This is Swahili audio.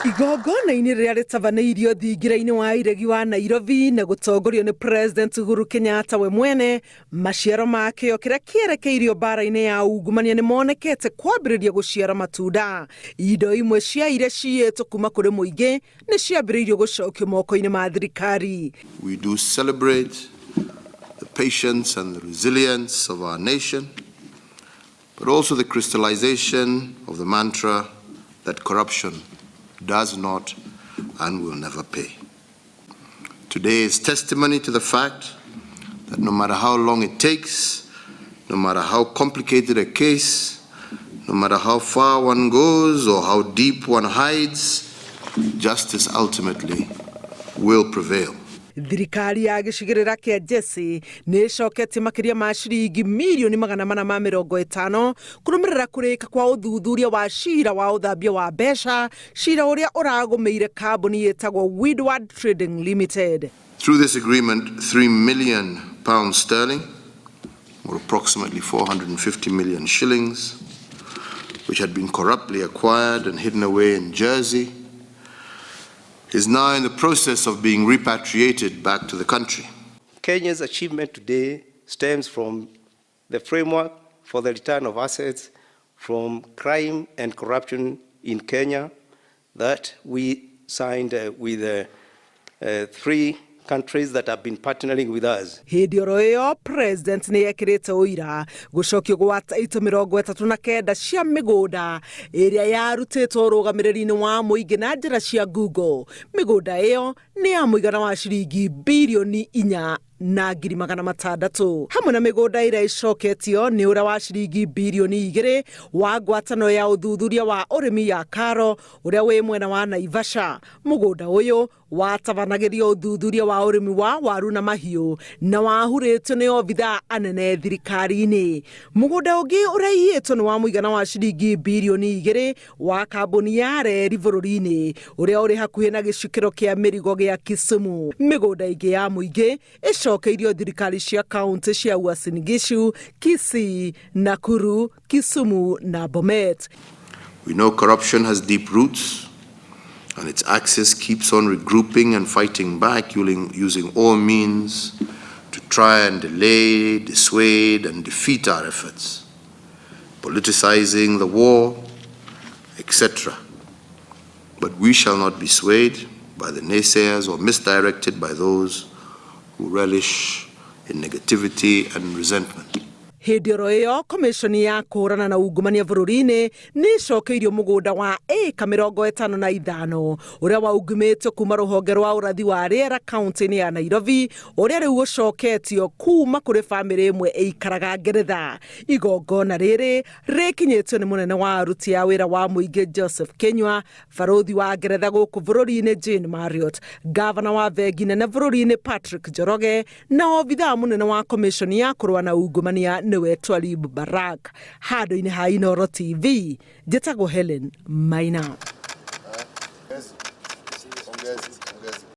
Igongona-inĩ rĩrĩa rĩtabanĩirio thingira-inĩ wa iregi wa Nairobi na gũtongorio nĩ President Uhuru Kenyatta we mwene, maciaro ma kĩo kĩrĩa kĩerekeirio mbara-inĩ ya ungumania nĩ monekete kwambĩrĩria gũciara matunda. Indo imwe cia iria ciyĩtwo kuma kũrĩ mũingĩ nĩ ciambĩrĩirio gũcokio moko-inĩ ma thirikari. We do celebrate the patience and the resilience of our nation, but also the crystallization of the mantra that corruption does not and will never pay. Today is testimony to the fact that no matter how long it takes, no matter how complicated a case, no matter how far one goes or how deep one hides, justice ultimately will prevail. Thirikari ya gĩcigĩrĩra kĩa Jesse nĩ ĩcoketie makĩria ma ciringi mirioni 450 kũrũmĩrĩra kũrĩka kwa ũthuthuria wa cira wa ũthambia wa mbeca, cira ũrĩa ũragũmĩire kambuni yĩtagwo Woodward Trading Limited. Through this agreement, £3 million sterling, or approximately 450 million shillings, which had been corruptly acquired and hidden away in Jersey, is now in the process of being repatriated back to the country. Kenya's achievement today stems from the framework for the return of assets from crime and corruption in Kenya that we signed with 3 countries that have been partnering with us. Hĩndĩ oro ĩyo, President nĩ ekĩrĩte ũira gũcokio gwa taitũ 39 cia mĩgũnda ĩrĩa yarutĩtwo ũrũgamĩrĩri-inĩ wa mũingĩ na njĩra cia Google. Mĩgũnda ĩyo nĩ ya mũigana wa ciringi mbirioni 4 na ngiri 600 hamwe na mĩgũnda ĩrĩa ĩcoketio nĩ ũrĩa wa ciringi mbirioni 2 wa ngwatanĩro ya ũthuthuria wa ũrĩmi ya Karo ũrĩa wĩ mwena wa Naivasha. Mũgũnda ũyũ watabanagĩrio ũthuthuria wa ũrĩmi wa waru na mahiũ na wahurĩtio nĩ obithaa anene thirikari-inĩ. Mũgũnda ũngĩ ũrĩa iyĩtwo nĩ wa mũigana wa ciringi mbirioni 2 wa kambuni ya reri bũrũri-inĩ ũrĩa ũrĩ hakuhĩ na gĩcukĩro kĩa mĩrigo gĩa Kisumu. Mĩgũnda ĩngĩ ya mũingĩ ĩcokeirio thirikari cia kaunti cia Uasin Gishu, Kisii, Nakuru, Kisumu na Bomet. We know corruption has deep roots, and its axis keeps on regrouping and fighting back using all means to try and delay, dissuade, and defeat our efforts, politicizing the war, etc. But we shall not be swayed by the naysayers or misdirected by those who relish in negativity and resentment. Hĩndĩ oro ĩyo, komishoni ya kũhũrana na ungumania bũrũri-inĩ nĩ ĩcokeirio mũgũnda wa ĩka 55 ũrĩa waungumĩtio kuma rũhonge rwa ũrathi wa rĩera kaunti-inĩ ya Nairobi ũrĩa rĩu ũcoketio kuma kũrĩ bamĩrĩ ĩmwe ĩikaraga Ngeretha. Igongona rĩrĩ rĩkinyĩtio nĩ mũnene wa aruti a wĩra wa mũingĩ Joseph Kenywa, barũthi wa Ngeretha gũkũ bũrũri-inĩ Jane Marriott, gavana wa bengi nene bũrũri-inĩ Patrick Njoroge na obithaa mũnene wa komishoni ya kũrũa na ungumania nĩwe Twalib Barak. Handũ-inĩ ha Inooro TV, njĩtagwo Helen Maina.